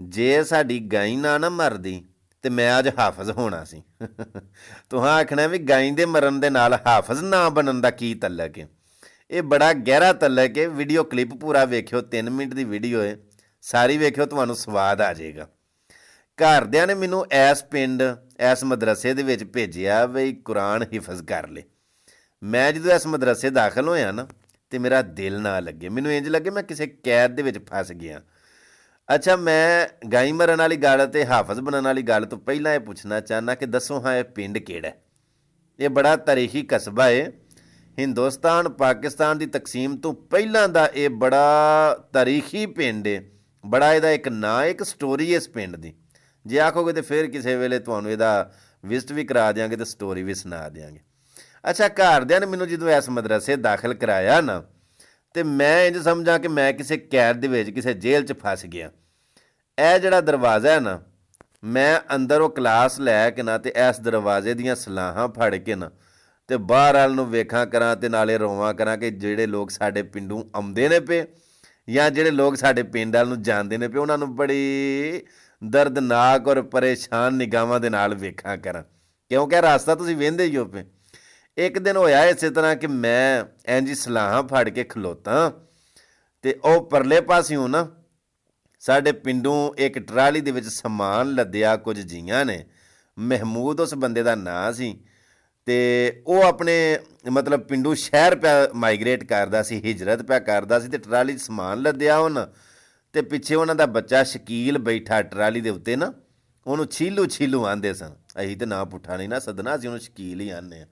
ਜੇ ਸਾਡੀ ਗਾਈ ਨਾ ਮਰਦੀ ਤੇ ਮੈਂ ਅੱਜ ਹਾਫਜ਼ ਹੋਣਾ ਸੀ। ਤੁਹਾਂ ਆਖਣਾ ਵੀ ਗਾਈ ਦੇ ਮਰਨ ਦੇ ਨਾਲ ਹਾਫਜ਼ ਨਾ ਬਣਨ ਦਾ ਕੀ ਤਲਕ ਹੈ। ਇਹ ਬੜਾ ਗਹਿਰਾ ਤਲਕ ਹੈ। ਵੀਡੀਓ ਕਲਿੱਪ ਪੂਰਾ ਵੇਖਿਓ, 3 ਮਿੰਟ ਦੀ ਵੀਡੀਓ ਹੈ, ਸਾਰੀ ਵੇਖਿਓ, ਤੁਹਾਨੂੰ ਸਵਾਦ ਆ ਜਾਏਗਾ। ਘਰਦਿਆਂ ਨੇ ਮੈਨੂੰ ਇਸ ਪਿੰਡ ਇਸ ਮਦਰਸੇ ਦੇ ਵਿੱਚ ਭੇਜਿਆ ਬਈ ਕੁਰਾਨ ਹਿਫਜ਼ ਕਰ ਲੈ। ਮੈਂ ਜਦੋਂ ਇਸ ਮਦਰਸੇ ਦਾਖਲ ਹੋਇਆ ਨਾ ਤੇ ਮੇਰਾ ਦਿਲ ਨਾ ਲੱਗੇ, ਮੈਨੂੰ ਇੰਜ ਲੱਗੇ ਮੈਂ ਕਿਸੇ ਕੈਦ ਦੇ ਵਿੱਚ ਫਸ ਗਿਆ। ਅੱਛਾ, ਮੈਂ ਗਾਈ ਮਰਨ ਵਾਲੀ ਗੱਲ ਅਤੇ ਹਾਫਜ਼ ਬਣਨ ਵਾਲੀ ਗੱਲ ਤੋਂ ਪਹਿਲਾਂ ਇਹ ਪੁੱਛਣਾ ਚਾਹੁੰਦਾ ਕਿ ਦੱਸੋ ਹਾਂ ਇਹ ਪਿੰਡ ਕਿਹੜਾ? ਇਹ ਬੜਾ ਤਾਰੀਖੀ ਕਸਬਾ ਹੈ। ਹਿੰਦੁਸਤਾਨ ਪਾਕਿਸਤਾਨ ਦੀ ਤਕਸੀਮ ਤੋਂ ਪਹਿਲਾਂ ਦਾ ਇਹ ਬੜਾ ਤਾਰੀਖੀ ਪਿੰਡ ਹੈ। ਬੜਾ ਇਹਦਾ ਇੱਕ ਨਾਂ, ਇੱਕ ਸਟੋਰੀ ਇਸ ਪਿੰਡ ਦੀ। ਜੇ ਆਖੋਗੇ ਤਾਂ ਫਿਰ ਕਿਸੇ ਵੇਲੇ ਤੁਹਾਨੂੰ ਇਹਦਾ ਵਿਜ਼ਿਟ ਵੀ ਕਰਾ ਦਿਆਂਗੇ ਅਤੇ ਸਟੋਰੀ ਵੀ ਸੁਣਾ ਦਿਆਂਗੇ। ਅੱਛਾ, ਘਰਦਿਆਂ ਨੇ ਮੈਨੂੰ ਜਦੋਂ ਇਸ ਮਦਰਸੇ ਦਾਖਲ ਕਰਾਇਆ ਨਾ ਤੇ ਮੈਂ ਇੰਝ ਸਮਝਾਂ ਕਿ ਮੈਂ ਕਿਸੇ ਕੈਦ ਦੇ ਵਿੱਚ, ਕਿਸੇ ਜੇਲ੍ਹ 'ਚ ਫਸ ਗਿਆ। ਇਹ ਜਿਹੜਾ ਦਰਵਾਜ਼ਾ ਹੈ ਨਾ, ਮੈਂ ਅੰਦਰ ਉਹ ਕਲਾਸ ਲੈ ਕੇ ਨਾ ਤੇ ਇਸ ਦਰਵਾਜ਼ੇ ਦੀਆਂ ਸਲਾਹਾਂ ਫੜ ਕੇ ਨਾ ਤੇ ਬਾਹਰ ਵਾਲ ਨੂੰ ਵੇਖਾਂ ਕਰਾਂ ਤੇ ਨਾਲੇ ਰੋਵਾਂ ਕਰਾਂ ਕਿ ਜਿਹੜੇ ਲੋਕ ਸਾਡੇ ਪਿੰਡੋਂ ਆਉਂਦੇ ਨੇ ਪਏ ਜਾਂ ਜਿਹੜੇ ਲੋਕ ਸਾਡੇ ਪਿੰਡ ਵਾਲ ਨੂੰ ਜਾਂਦੇ ਨੇ ਪਏ, ਉਹਨਾਂ ਨੂੰ ਬੜੀ ਦਰਦਨਾਕ ਔਰ ਪਰੇਸ਼ਾਨ ਨਿਗਾਹਾਂ ਦੇ ਨਾਲ ਵੇਖਾਂ ਕਰਾਂ, ਕਿਉਂਕਿ ਰਸਤਾ ਤੁਸੀਂ ਵਹਿੰਦੇ ਹੀ ਹੋ ਪਏ। ਇੱਕ ਦਿਨ ਹੋਇਆ ਇਸੇ ਤਰ੍ਹਾਂ ਕਿ ਮੈਂ ਇੰਝ ਸਲਾਹਾਂ ਫੜ ਕੇ ਖਲੋਤਾ ਤੇ ਉਹ ਪਰਲੇ ਪਾਸਿਓਂ ਨਾ ਸਾਡੇ ਪਿੰਡੋਂ ਇੱਕ ਟਰਾਲੀ ਦੇ ਵਿੱਚ ਸਮਾਨ ਲੱਦਿਆ ਕੁਝ ਜੀਆਂ ਨੇ। ਮਹਿਮੂਦ ਉਸ ਬੰਦੇ ਦਾ ਨਾਂ ਸੀ ਤੇ ਉਹ ਆਪਣੇ ਮਤਲਬ ਪਿੰਡੋਂ ਸ਼ਹਿਰ ਪਿਆ ਮਾਈਗਰੇਟ ਕਰਦਾ ਸੀ, ਹਿਜਰਤ ਪਿਆ ਕਰਦਾ ਸੀ ਤੇ ਟਰਾਲੀ 'ਚ ਸਮਾਨ ਲੱਦਿਆ ਉਹਨਾਂ ਤੇ ਪਿੱਛੇ ਉਹਨਾਂ ਦਾ ਬੱਚਾ ਸ਼ਕੀਲ ਬੈਠਾ ਟਰਾਲੀ ਦੇ ਉੱਤੇ ਨਾ, ਉਹਨੂੰ ਛੀਲੂ ਆਂਦੇ ਸਨ। ਅਸੀਂ ਤੇ ਨਾ ਪੁੱਠਾ ਨਹੀਂ ਨਾ ਸੱਦਣਾ, ਅਸੀਂ ਉਹਨੂੰ ਸ਼ਕੀਲ ਹੀ ਆਉਂਦੇ ਹਾਂ।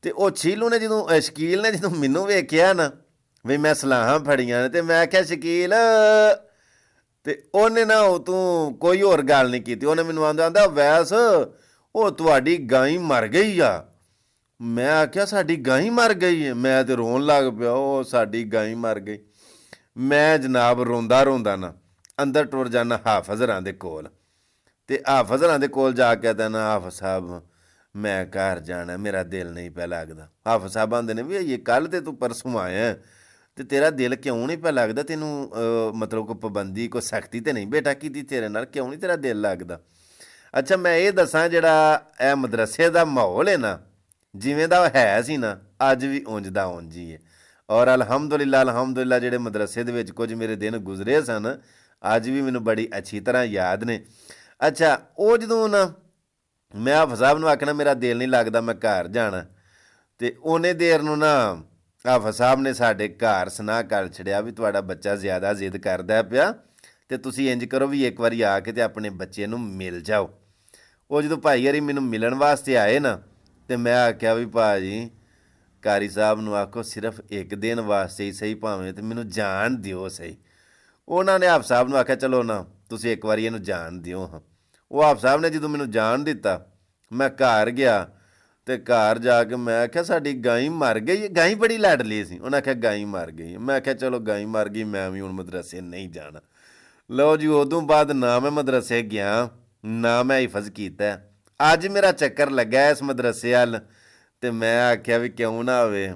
ਤੇ ਉਹ ਛੀਲੂ ਨੇ ਜਦੋਂ ਸ਼ਕੀਲ ਨੇ ਜਦੋਂ ਮੈਨੂੰ ਵੇਖਿਆ ਨਾ ਵੀ ਮੈਂ ਸਲਾਹਾਂ ਫੜੀਆਂ ਨੇ ਤੇ ਮੈਂ ਆਖਿਆ ਸ਼ਕੀਲ, ਤੇ ਉਹਨੇ ਨਾ ਉਹ ਤੂੰ ਕੋਈ ਹੋਰ ਗੱਲ ਨਹੀਂ ਕੀਤੀ। ਉਹਨੇ ਮੈਨੂੰ ਆਂਦਾ ਵੈਸ ਉਹ ਤੁਹਾਡੀ ਗਾਂ ਮਰ ਗਈ ਆ। ਮੈਂ ਆਖਿਆ ਸਾਡੀ ਗਾਂ ਮਰ ਗਈ ਹੈ? ਮੈਂ ਤੇ ਰੋਣ ਲੱਗ ਪਿਆ। ਉਹ ਸਾਡੀ ਗਾਂ ਮਰ ਗਈ। ਮੈਂ ਜਨਾਬ ਰੋਂਦਾ ਨਾ ਅੰਦਰ ਟੁਰ ਜਾਣਾ ਹਾਫਜ਼ਰਾਂ ਦੇ ਕੋਲ ਤੇ ਹਾਫਜ਼ਰਾਂ ਦੇ ਕੋਲ ਜਾ ਕੇ ਤਾਂ ਨਾ, ਹਾਫਜ਼ ਸਾਹਿਬ ਮੈਂ ਘਰ ਜਾਣਾ, ਮੇਰਾ ਦਿਲ ਨਹੀਂ ਪਿਆ ਲੱਗਦਾ। ਹਾਫਜ਼ ਸਾਹਿਬ ਆਂਦੇ ਨੇ ਵੀ ਇਹ ਕੱਲ੍ਹ ਤੇ ਤੂੰ ਪਰਸੋਂ ਆਇਆ ਤੇ ਤੇਰਾ ਦਿਲ ਕਿਉਂ ਨਹੀਂ ਪਿਆ ਲੱਗਦਾ? ਤੈਨੂੰ ਮਤਲਬ ਕੋਈ ਪਾਬੰਦੀ, ਕੋਈ ਸਖਤੀ ਤੇ ਨਹੀਂ ਬੇਟਾ ਕੀਤੀ ਤੇਰੇ ਨਾਲ? ਕਿਉਂ ਨਹੀਂ ਤੇਰਾ ਦਿਲ ਲੱਗਦਾ? ਅੱਛਾ, ਮੈਂ ਇਹ ਦੱਸਾਂ ਜਿਹੜਾ ਇਹ ਮਦਰਸੇ ਦਾ ਮਾਹੌਲ ਹੈ ਨਾ, ਜਿਵੇਂ ਦਾ ਉਹ ਹੈ ਸੀ ਨਾ, ਅੱਜ ਵੀ ਉਂਝ ਦਾ ਉਂਝ ਹੀ ਹੈ। ਔਰ ਅਲਹਮਦੁਲਿਲਾ ਜਿਹੜੇ ਮਦਰਸੇ ਦੇ ਵਿੱਚ ਕੁਝ ਮੇਰੇ ਦਿਨ ਗੁਜ਼ਰੇ ਸਨ, ਅੱਜ ਵੀ ਮੈਨੂੰ ਬੜੀ ਅੱਛੀ ਤਰ੍ਹਾਂ ਯਾਦ ਨੇ। ਅੱਛਾ, ਉਹ ਜਦੋਂ ਨਾ ਮੈਂ ਹਾਫਜ਼ ਸਾਹਿਬ ਨੂੰ ਆਖਣਾ ਮੇਰਾ ਦਿਲ ਨਹੀਂ ਲੱਗਦਾ, ਮੈਂ ਘਰ ਜਾਣਾ, ਤੇ ਉਹਨੇ ਦੇਰ ਨੂੰ ਨਾ ਹਾਫਜ਼ ਸਾਹਿਬ ਨੇ ਸਾਡੇ ਘਰ ਸੁਨਾਹ ਕਰ ਛੜਿਆ ਵੀ ਤੁਹਾਡਾ ਬੱਚਾ ਜ਼ਿਆਦਾ ਜ਼ਿੱਦ ਕਰਦਾ ਪਿਆ ਤੇ ਤੁਸੀਂ ਇੰਝ ਕਰੋ ਵੀ ਇੱਕ ਵਾਰੀ ਆ ਕੇ ਤੇ ਆਪਣੇ ਬੱਚੇ ਨੂੰ ਮਿਲ ਜਾਓ। ਉਹ ਜਦੋਂ ਭਾਈ ਹਰੀ ਮੈਨੂੰ ਮਿਲਣ ਵਾਸਤੇ ਆਏ ਨਾ ਤੇ ਮੈਂ ਆਖਿਆ ਵੀ ਭਾਜੀ ਕਾਰੀ ਸਾਹਿਬ ਨੂੰ ਆਖੋ ਸਿਰਫ ਇੱਕ ਦਿਨ ਵਾਸਤੇ ਹੀ ਸਹੀ, ਭਾਵੇਂ ਤੇ ਮੈਨੂੰ ਜਾਣ ਦਿਓ ਸਹੀ। ਉਹਨਾਂ ਨੇ ਹਾਫਜ਼ ਸਾਹਿਬ ਨੂੰ ਆਖਿਆ ਚਲੋ ਨਾ ਤੁਸੀਂ ਇੱਕ ਵਾਰੀ ਇਹਨੂੰ ਜਾਣ ਦਿਓ ਹਾਂ। ਉਹ ਹਾਫਜ਼ ਸਾਹਿਬ ਨੇ ਜਦੋਂ ਮੈਨੂੰ ਜਾਣ ਦਿੱਤਾ, ਮੈਂ ਘਰ ਗਿਆ ਤੇ ਘਰ ਜਾ ਕੇ ਮੈਂ ਆਖਿਆ ਸਾਡੀ ਗਾਂ ਮਰ ਗਈ। ਗਾਂ ਬੜੀ ਲਾਡਲੀ ਸੀ। ਉਹਨਾਂ ਆਖਿਆ ਗਾਂ ਮਰ ਗਈ। ਮੈਂ ਆਖਿਆ ਚਲੋ ਗਾਂ ਮਰ ਗਈ, ਮੈਂ ਵੀ ਹੁਣ ਮਦਰਸੇ ਨਹੀਂ ਜਾਣਾ। ਲਓ ਜੀ, ਉਦੋਂ ਬਾਅਦ ਨਾ ਮੈਂ ਮਦਰਸੇ ਗਿਆ, ਨਾ ਮੈਂ ਹਿਫਜ਼ ਕੀਤਾ। ਅੱਜ ਮੇਰਾ ਚੱਕਰ ਲੱਗਾ ਇਸ ਮਦਰਸੇ ਵੱਲ ਤੇ ਮੈਂ ਆਖਿਆ ਵੀ ਕਿਉਂ ਨਾ ਹੋਵੇ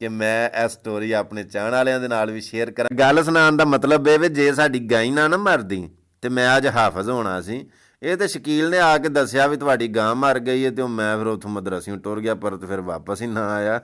ਕਿ ਮੈਂ ਇਹ ਸਟੋਰੀ ਆਪਣੇ ਚਾਹਣ ਵਾਲਿਆਂ ਦੇ ਨਾਲ ਵੀ ਸ਼ੇਅਰ ਕਰਾਂ। ਗੱਲ ਸੁਣਾਉਣ ਦਾ ਮਤਲਬ ਇਹ ਵੀ ਜੇ ਸਾਡੀ ਗਾਂ ਨਾ ਮਰਦੀ ਤੇ ਮੈਂ ਅੱਜ ਹਾਫਜ਼ ਹੋਣਾ ਸੀ। ਇਹ ਤਾਂ ਸ਼ਕੀਲ ਨੇ ਆ ਕੇ ਦੱਸਿਆ ਵੀ ਤੁਹਾਡੀ ਗਾਂ ਮਰ ਗਈ ਹੈ ਤੇ ਉਹ ਮੈਂ ਫਿਰ ਉੱਥੋਂ ਮਦਰਸਿਓਂ ਟੁਰ ਗਿਆ, ਪਰ ਫਿਰ ਵਾਪਸ ਹੀ ਨਾ ਆਇਆ।